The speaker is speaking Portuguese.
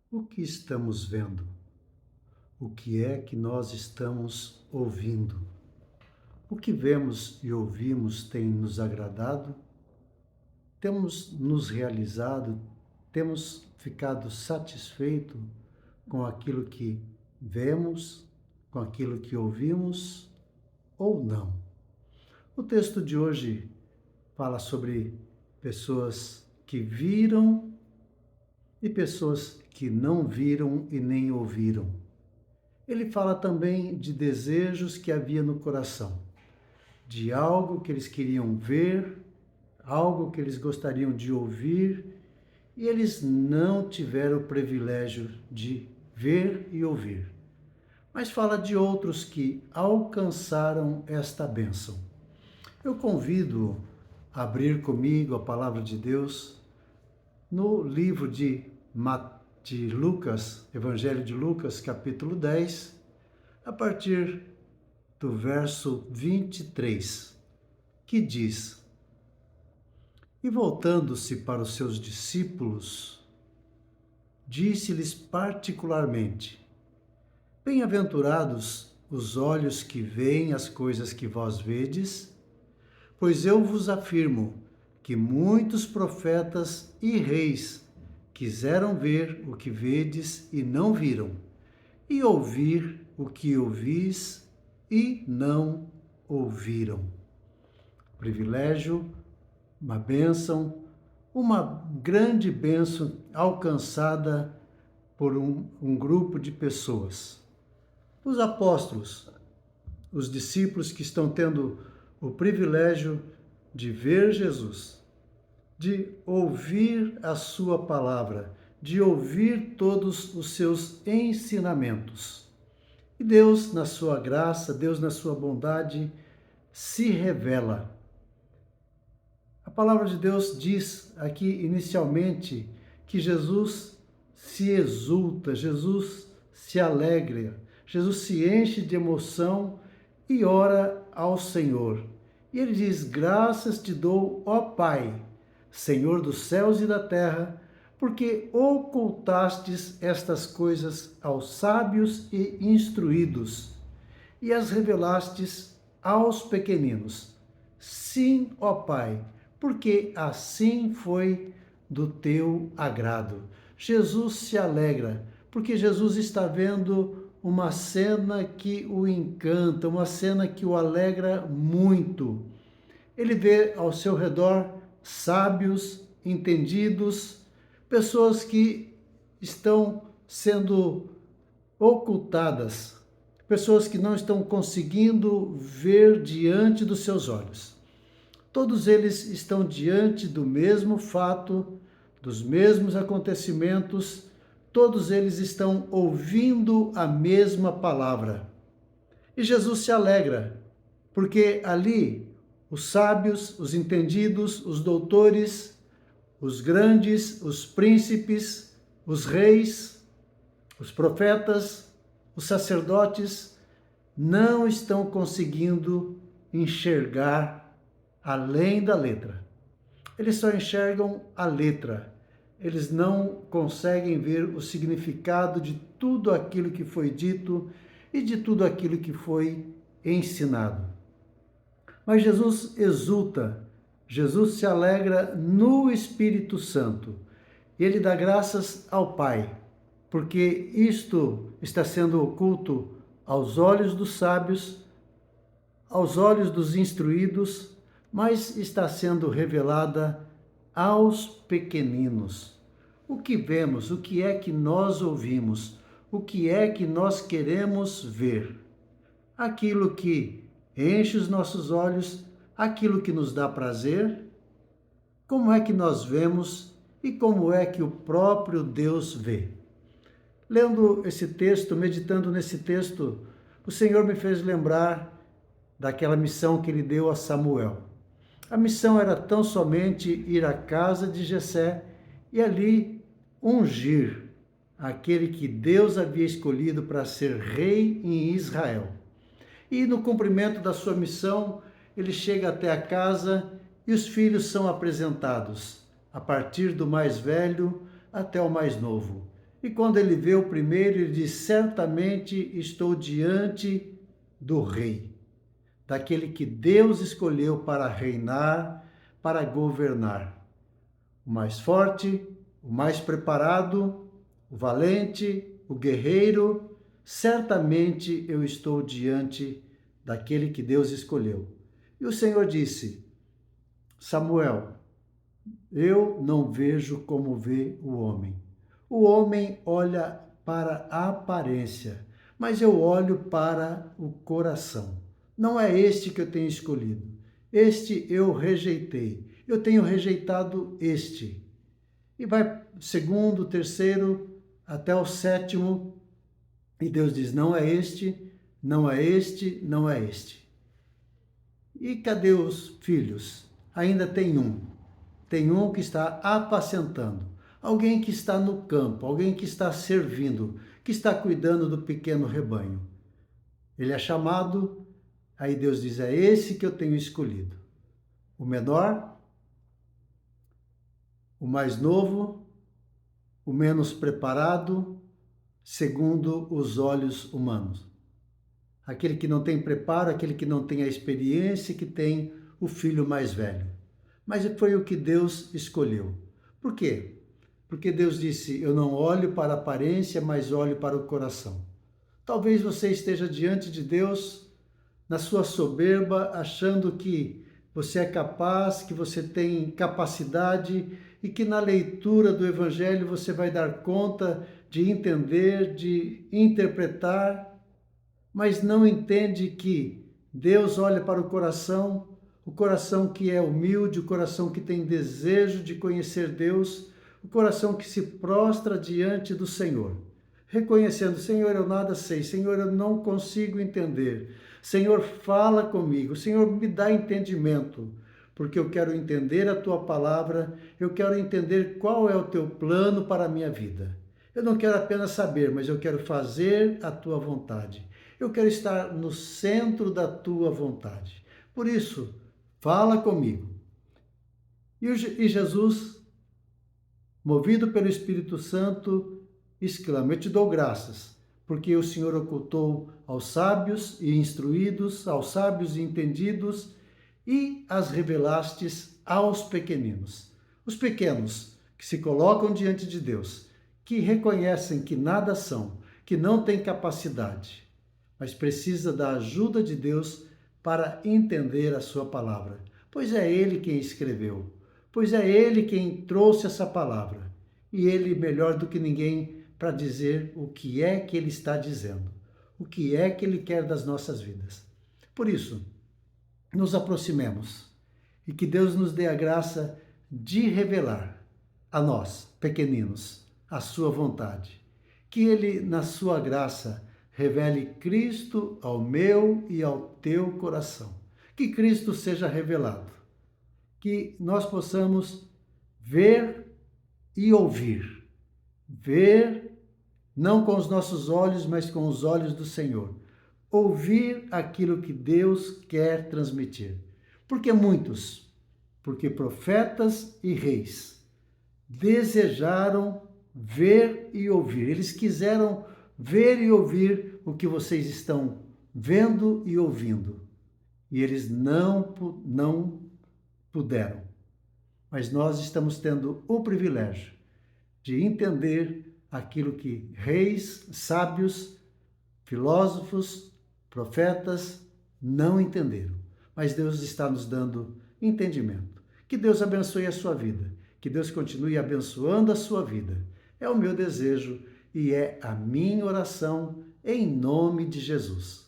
O que estamos vendo? O que é que nós estamos ouvindo? O que vemos e ouvimos tem nos agradado? Temos nos realizado? Temos ficado satisfeito com aquilo que vemos, com aquilo que ouvimos ou não? O texto de hoje fala sobre pessoas que viram e pessoas que não viram e nem ouviram. Ele fala também de desejos que havia no coração, de algo que eles queriam ver, algo que eles gostariam de ouvir, e eles não tiveram o privilégio de ver e ouvir. Mas fala de outros que alcançaram esta bênção. Eu convido a abrir comigo a palavra de Deus no livro de Lucas, Evangelho de Lucas, capítulo 10, a partir do verso 23, que diz: E voltando-se para os seus discípulos, disse-lhes particularmente: Bem-aventurados os olhos que veem as coisas que vós vedes, pois eu vos afirmo que muitos profetas e reis quiseram ver o que vedes e não viram, e ouvir o que ouvis e não ouviram. Privilégio, uma bênção, uma grande bênção alcançada por um grupo de pessoas. Os apóstolos, os discípulos que estão tendo o privilégio de ver Jesus, de ouvir a sua palavra, de ouvir todos os seus ensinamentos. E Deus, na sua graça, Deus, na sua bondade, se revela. A palavra de Deus diz aqui inicialmente que Jesus se exulta, Jesus se alegra, Jesus se enche de emoção e ora ao Senhor. E ele diz: Graças te dou, ó Pai, Senhor dos céus e da terra, porque ocultastes estas coisas aos sábios e instruídos e as revelastes aos pequeninos. Sim, ó Pai, porque assim foi do teu agrado. Jesus se alegra, porque Jesus está vendo uma cena que o encanta, uma cena que o alegra muito. Ele vê ao seu redor sábios, entendidos, pessoas que estão sendo ocultadas, pessoas que não estão conseguindo ver diante dos seus olhos. Todos eles estão diante do mesmo fato, dos mesmos acontecimentos, todos eles estão ouvindo a mesma palavra. E Jesus se alegra, porque ali os sábios, os entendidos, os doutores, os grandes, os príncipes, os reis, os profetas, os sacerdotes não estão conseguindo enxergar além da letra. Eles só enxergam a letra. Eles não conseguem ver o significado de tudo aquilo que foi dito e de tudo aquilo que foi ensinado. Mas Jesus exulta, Jesus se alegra no Espírito Santo. Ele dá graças ao Pai, porque isto está sendo oculto aos olhos dos sábios, aos olhos dos instruídos, mas está sendo revelada aos pequeninos. O que vemos, o que é que nós ouvimos, o que é que nós queremos ver? Aquilo que enche os nossos olhos, aquilo que nos dá prazer? Como é que nós vemos e como é que o próprio Deus vê? Lendo esse texto, meditando nesse texto, o Senhor me fez lembrar daquela missão que ele deu a Samuel. A missão era tão somente ir à casa de Jessé e ali ungir aquele que Deus havia escolhido para ser rei em Israel. E no cumprimento da sua missão, ele chega até a casa e os filhos são apresentados, a partir do mais velho até o mais novo. E quando ele vê o primeiro, ele diz: certamente estou diante do rei, daquele que Deus escolheu para reinar, para governar. O mais forte, o mais preparado, o valente, o guerreiro, certamente eu estou diante daquele que Deus escolheu. E o Senhor disse: Samuel, eu não vejo como vê o homem. O homem olha para a aparência, mas eu olho para o coração. Não é este que eu tenho escolhido. Este eu rejeitei. Eu tenho rejeitado este. E vai segundo, terceiro, até o sétimo. E Deus diz: não é este, não é este, não é este. E cadê os filhos? Ainda tem um. Tem um que está apacentando. Alguém que está no campo, alguém que está servindo, que está cuidando do pequeno rebanho. Ele é chamado, aí Deus diz: é esse que eu tenho escolhido. O menor, o mais novo, o menos preparado, segundo os olhos humanos. Aquele que não tem preparo, aquele que não tem a experiência, que tem o filho mais velho. Mas foi o que Deus escolheu. Por quê? Porque Deus disse: eu não olho para a aparência, mas olho para o coração. Talvez você esteja diante de Deus na sua soberba, achando que você é capaz, que você tem capacidade e que na leitura do Evangelho você vai dar conta de entender, de interpretar, mas não entende que Deus olha para o coração que é humilde, o coração que tem desejo de conhecer Deus, o coração que se prostra diante do Senhor, reconhecendo: Senhor, eu nada sei, Senhor, eu não consigo entender, Senhor, fala comigo, Senhor, me dá entendimento, porque eu quero entender a Tua palavra, eu quero entender qual é o Teu plano para a minha vida. Eu não quero apenas saber, mas eu quero fazer a Tua vontade. Eu quero estar no centro da Tua vontade. Por isso, fala comigo. E Jesus, movido pelo Espírito Santo, exclama: eu te dou graças, porque o Senhor ocultou aos sábios e instruídos, aos sábios e entendidos, e as revelastes aos pequeninos. Os pequenos que se colocam diante de Deus, que reconhecem que nada são, que não têm capacidade, mas precisa da ajuda de Deus para entender a sua palavra, pois é Ele quem escreveu, pois é Ele quem trouxe essa palavra, e Ele melhor do que ninguém para dizer o que é que Ele está dizendo, o que é que Ele quer das nossas vidas. Por isso, nos aproximemos e que Deus nos dê a graça de revelar a nós, pequeninos, a sua vontade, que Ele, na sua graça, revele Cristo ao meu e ao teu coração. Que Cristo seja revelado. Que nós possamos ver e ouvir. Ver, não com os nossos olhos, mas com os olhos do Senhor. Ouvir aquilo que Deus quer transmitir. Porque muitos, porque profetas e reis desejaram ver e ouvir. Eles quiseram ver e ouvir o que vocês estão vendo e ouvindo. E eles não puderam. Mas nós estamos tendo o privilégio de entender aquilo que reis, sábios, filósofos, profetas não entenderam. Mas Deus está nos dando entendimento. Que Deus abençoe a sua vida. Que Deus continue abençoando a sua vida. É o meu desejo e é a minha oração em nome de Jesus.